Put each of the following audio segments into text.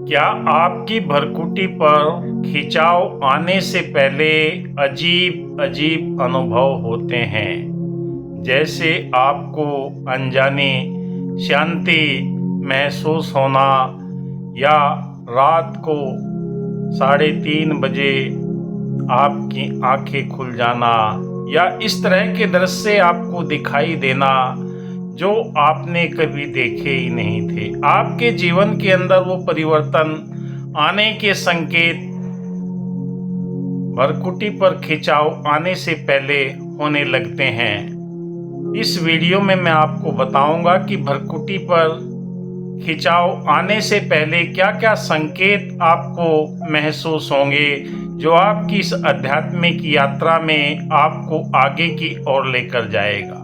क्या आपकी भरकुटी पर खिंचाव आने से पहले अजीब अजीब अनुभव होते हैं, जैसे आपको अनजाने शांति महसूस होना या रात को 3:30 बजे आपकी आंखें खुल जाना या इस तरह के दृश्य आपको दिखाई देना जो आपने कभी देखे ही नहीं थे। आपके जीवन के अंदर वो परिवर्तन आने के संकेत भरकुटी पर खिंचाव आने से पहले होने लगते हैं। इस वीडियो में मैं आपको बताऊंगा कि भरकुटी पर खिंचाव आने से पहले क्या क्या संकेत आपको महसूस होंगे, जो आपकी इस आध्यात्मिक यात्रा में आपको आगे की ओर लेकर जाएगा।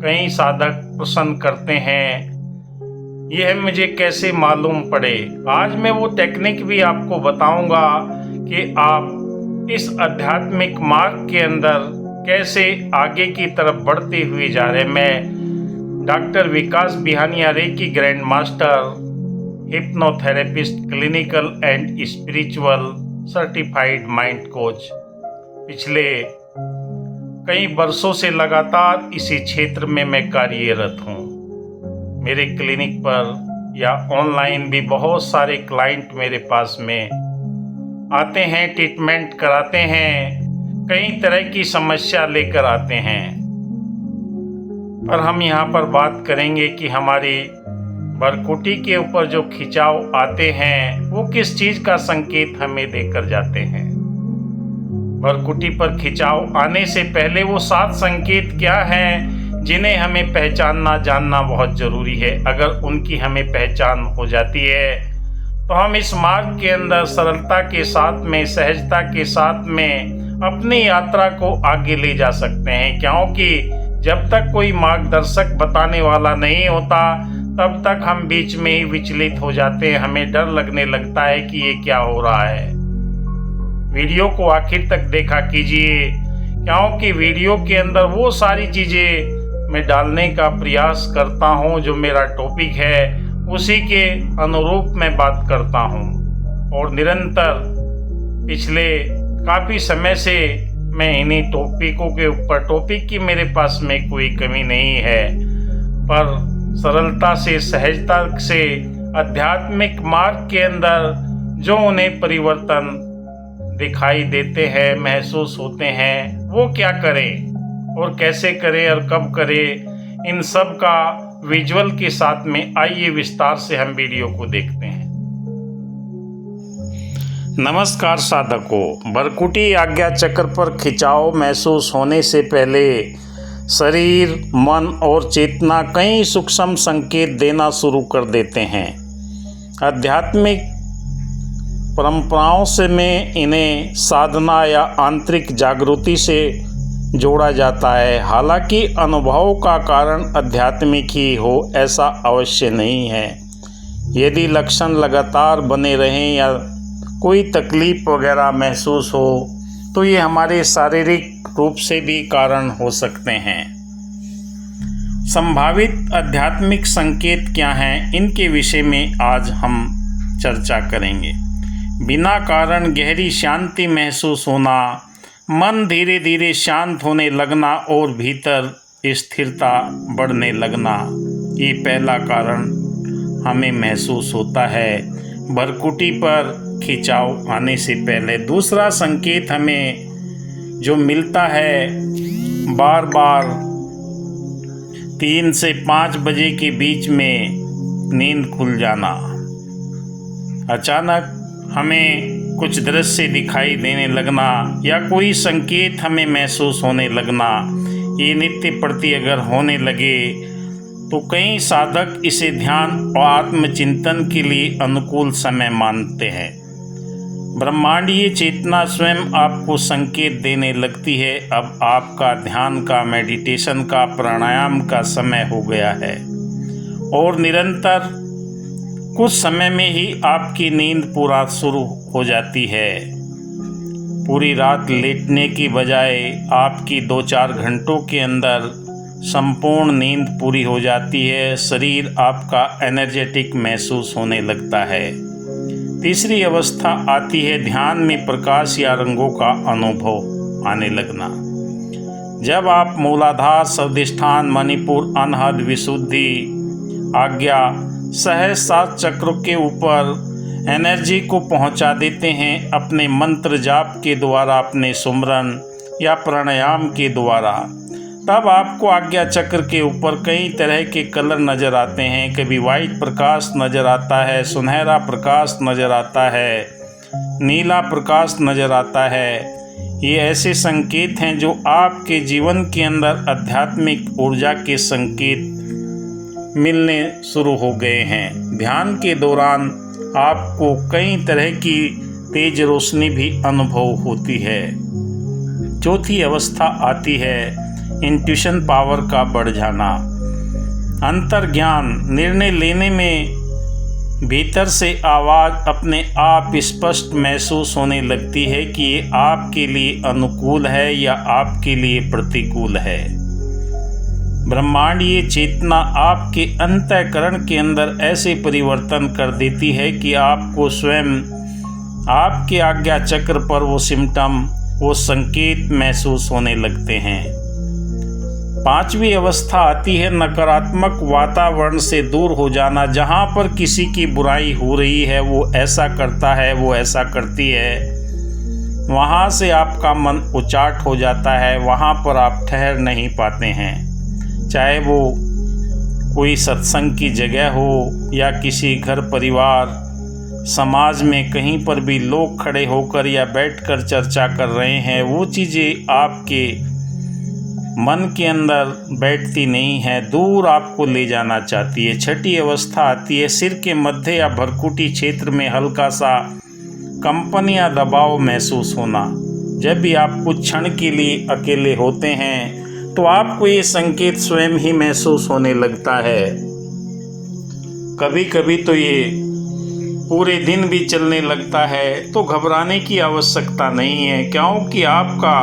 कई साधक प्रश्न करते हैं, यह मुझे कैसे मालूम पड़े। आज मैं वो टेक्निक भी आपको बताऊंगा कि आप इस आध्यात्मिक मार्ग के अंदर कैसे आगे की तरफ बढ़ते हुए जा रहे हैं। मैं doctor Vikas Bihania reiki grand master, hypnotherapist, clinical and spiritual certified mind coach, पिछले कई वर्षों से लगातार इसी क्षेत्र में मैं कार्यरत हूँ। मेरे क्लिनिक पर या ऑनलाइन भी बहुत सारे क्लाइंट मेरे पास में आते हैं, ट्रीटमेंट कराते हैं, कई तरह की समस्या लेकर आते हैं। पर हम यहाँ पर बात करेंगे कि हमारी भरकुटी के ऊपर जो खिंचाव आते हैं वो किस चीज़ का संकेत हमें देकर जाते हैं। भरकुटी पर खिंचाव आने से पहले वो 7 संकेत क्या हैं जिन्हें हमें पहचानना जानना बहुत ज़रूरी है। अगर उनकी हमें पहचान हो जाती है तो हम इस मार्ग के अंदर सरलता के साथ में, सहजता के साथ में अपनी यात्रा को आगे ले जा सकते हैं। क्योंकि जब तक कोई मार्गदर्शक बताने वाला नहीं होता तब तक हम बीच में ही विचलित हो जाते हैं। हमें डर लगने लगता है कि ये क्या हो रहा है। वीडियो को आखिर तक देखा कीजिए, क्योंकि वीडियो के अंदर वो सारी चीज़ें मैं डालने का प्रयास करता हूँ जो मेरा टॉपिक है, उसी के अनुरूप मैं बात करता हूँ। और निरंतर पिछले काफ़ी समय से मैं इन्हीं टॉपिकों के ऊपर, टॉपिक की मेरे पास में कोई कमी नहीं है, पर सरलता से, सहजता से आध्यात्मिक मार्ग के अंदर जो उन्हें परिवर्तन दिखाई देते हैं, महसूस होते हैं, वो क्या करें और कैसे करें और कब करें, इन सब का विजुअल के साथ में आइए विस्तार से हम वीडियो को देखते हैं। नमस्कार साधकों, भरकुटी आज्ञा चक्र पर खिंचाव महसूस होने से पहले शरीर, मन और चेतना कई सूक्ष्म संकेत देना शुरू कर देते हैं। आध्यात्मिक परंपराओं से में इन्हें साधना या आंतरिक जागृति से जोड़ा जाता है। हालांकि अनुभव का कारण आध्यात्मिक ही हो ऐसा अवश्य नहीं है। यदि लक्षण लगातार बने रहें या कोई तकलीफ वगैरह महसूस हो तो ये हमारे शारीरिक रूप से भी कारण हो सकते हैं। संभावित आध्यात्मिक संकेत क्या हैं, इनके विषय में आज हम चर्चा करेंगे। बिना कारण गहरी शांति महसूस होना, मन धीरे धीरे शांत होने लगना और भीतर स्थिरता बढ़ने लगना, ये पहला कारण हमें महसूस होता है भरकुटी पर खिंचाव आने से पहले। दूसरा संकेत हमें जो मिलता है, बार बार 3 से 5 बजे के बीच में नींद खुल जाना, अचानक हमें कुछ दृश्य दिखाई देने लगना या कोई संकेत हमें महसूस होने लगना, ये नित्य प्रति अगर होने लगे तो कई साधक इसे ध्यान और आत्मचिंतन के लिए अनुकूल समय मानते हैं। ब्रह्मांडीय चेतना स्वयं आपको संकेत देने लगती है, अब आपका ध्यान का, मेडिटेशन का, प्राणायाम का समय हो गया है। और निरंतर कुछ समय में ही आपकी नींद पूरा शुरू हो जाती है। पूरी रात लेटने की बजाय आपकी 2-4 घंटों के अंदर संपूर्ण नींद पूरी हो जाती है। शरीर आपका एनर्जेटिक महसूस होने लगता है। तीसरी अवस्था आती है ध्यान में प्रकाश या रंगों का अनुभव आने लगना। जब आप मूलाधार, स्वादिष्ठान, मणिपुर, अनहद, विशुद्धि, आज्ञा, सहज 7 चक्रों के ऊपर एनर्जी को पहुंचा देते हैं अपने मंत्र जाप के द्वारा, अपने सुमरन या प्राणायाम के द्वारा, तब आपको आज्ञा चक्र के ऊपर कई तरह के कलर नज़र आते हैं। कभी वाइट प्रकाश नज़र आता है, सुनहरा प्रकाश नज़र आता है, नीला प्रकाश नज़र आता है। ये ऐसे संकेत हैं जो आपके जीवन के अंदर आध्यात्मिक ऊर्जा के संकेत मिलने शुरू हो गए हैं। ध्यान के दौरान आपको कई तरह की तेज रोशनी भी अनुभव होती है। चौथी अवस्था आती है इंट्यूशन पावर का बढ़ जाना। अंतर्ज्ञान, निर्णय लेने में भीतर से आवाज़ अपने आप स्पष्ट महसूस होने लगती है कि ये आपके लिए अनुकूल है या आपके लिए प्रतिकूल है। ब्रह्मांडीय चेतना आपके अंतःकरण के अंदर ऐसे परिवर्तन कर देती है कि आपको स्वयं आपके आज्ञा चक्र पर वो सिम्टम, वो संकेत महसूस होने लगते हैं। पांचवी अवस्था आती है नकारात्मक वातावरण से दूर हो जाना। जहाँ पर किसी की बुराई हो रही है, वो ऐसा करता है, वो ऐसा करती है, वहाँ से आपका मन उचाट हो जाता है। वहाँ पर आप ठहर नहीं पाते हैं। चाहे वो कोई सत्संग की जगह हो या किसी घर परिवार समाज में, कहीं पर भी लोग खड़े होकर या बैठकर चर्चा कर रहे हैं, वो चीज़ें आपके मन के अंदर बैठती नहीं है, दूर आपको ले जाना चाहती है। छठी अवस्था आती है सिर के मध्य या भरकुटी क्षेत्र में हल्का सा कंपन या दबाव महसूस होना। जब भी आप कुछ क्षण के लिए अकेले होते हैं तो आपको ये संकेत स्वयं ही महसूस होने लगता है। कभी कभी तो ये पूरे दिन भी चलने लगता है। तो घबराने की आवश्यकता नहीं है, क्योंकि आपका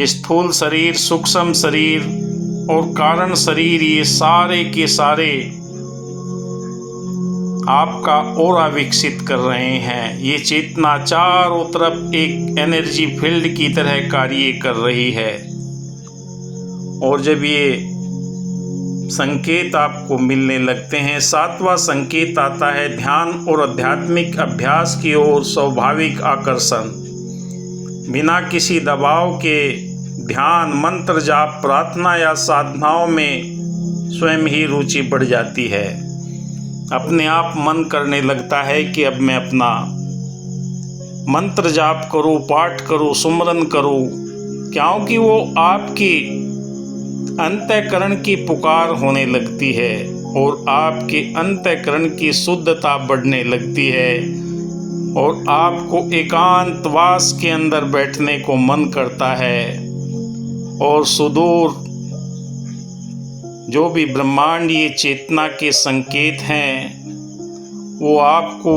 स्थूल शरीर, सूक्ष्म शरीर और कारण शरीर, ये सारे के सारे आपका ऑरा विकसित कर रहे हैं। ये चेतना चारों तरफ एक एनर्जी फील्ड की तरह कार्य कर रही है। और जब ये संकेत आपको मिलने लगते हैं, 7वां संकेत आता है ध्यान और आध्यात्मिक अभ्यास की ओर स्वाभाविक आकर्षण। बिना किसी दबाव के ध्यान, मंत्र जाप, प्रार्थना या साधनाओं में स्वयं ही रुचि बढ़ जाती है। अपने आप मन करने लगता है कि अब मैं अपना मंत्र जाप करूं, पाठ करूं, सुमरन करूं, क्योंकि वो आपकी अंतःकरण की पुकार होने लगती है और आपके अंतःकरण की शुद्धता बढ़ने लगती है और आपको एकांतवास के अंदर बैठने को मन करता है और सुदूर जो भी ब्रह्मांडीय चेतना के संकेत हैं वो आपको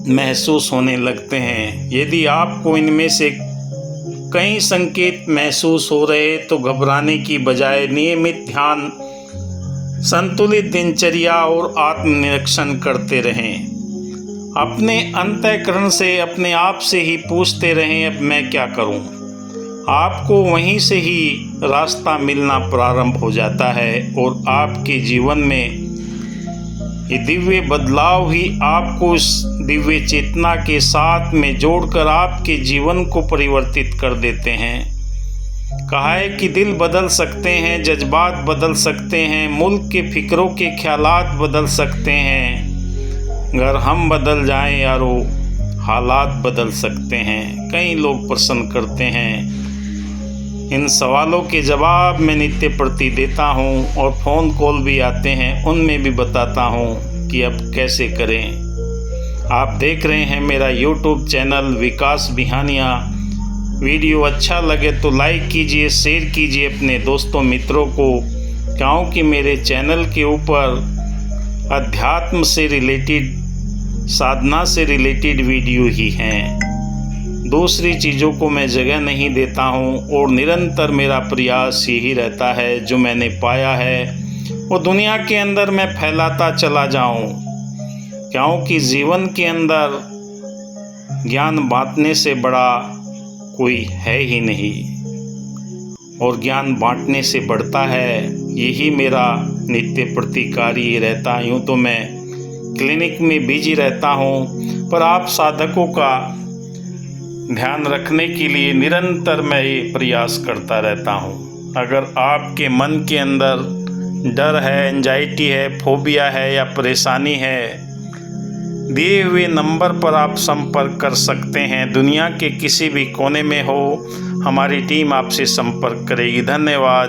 महसूस होने लगते हैं। यदि आपको इनमें से कई संकेत महसूस हो रहे तो घबराने की बजाय नियमित ध्यान, संतुलित दिनचर्या और आत्मनिरीक्षण करते रहें। अपने अंतःकरण से अपने आप से ही पूछते रहें, अब मैं क्या करूं? आपको वहीं से ही रास्ता मिलना प्रारंभ हो जाता है और आपके जीवन में ये दिव्य बदलाव ही आपको इस दिव्य चेतना के साथ में जोड़कर आपके जीवन को परिवर्तित कर देते हैं। कहा है कि दिल बदल सकते हैं, जज्बात बदल सकते हैं, मुल्क के फिक्रों के ख्यालात बदल सकते हैं, अगर हम बदल जाएं यारो हालात बदल सकते हैं। कई लोग प्रश्न करते हैं, इन सवालों के जवाब मैं नित्य प्रति देता हूँ और फ़ोन कॉल भी आते हैं, उनमें भी बताता हूँ कि अब कैसे करें। आप देख रहे हैं मेरा यूट्यूब चैनल विकास बिहानिया। वीडियो अच्छा लगे तो लाइक कीजिए, शेयर कीजिए अपने दोस्तों मित्रों को, क्योंकि मेरे चैनल के ऊपर अध्यात्म से रिलेटेड, साधना से रिलेटेड वीडियो ही हैं। दूसरी चीज़ों को मैं जगह नहीं देता हूँ और निरंतर मेरा प्रयास यही रहता है जो मैंने पाया है वो दुनिया के अंदर मैं फैलाता चला जाऊँ। क्योंकि जीवन के अंदर ज्ञान बांटने से बड़ा कोई है ही नहीं और ज्ञान बांटने से बढ़ता है। यही मेरा नित्य प्रतिकारी रहता। यूँ तो मैं क्लिनिक में बिजी रहता हूँ, पर आप साधकों का ध्यान रखने के लिए निरंतर मैं ये प्रयास करता रहता हूँ। अगर आपके मन के अंदर डर है, एंजाइटी है, फोबिया है या परेशानी है, दिए हुए नंबर पर आप संपर्क कर सकते हैं। दुनिया के किसी भी कोने में हो, हमारी टीम आपसे संपर्क करेगी। धन्यवाद।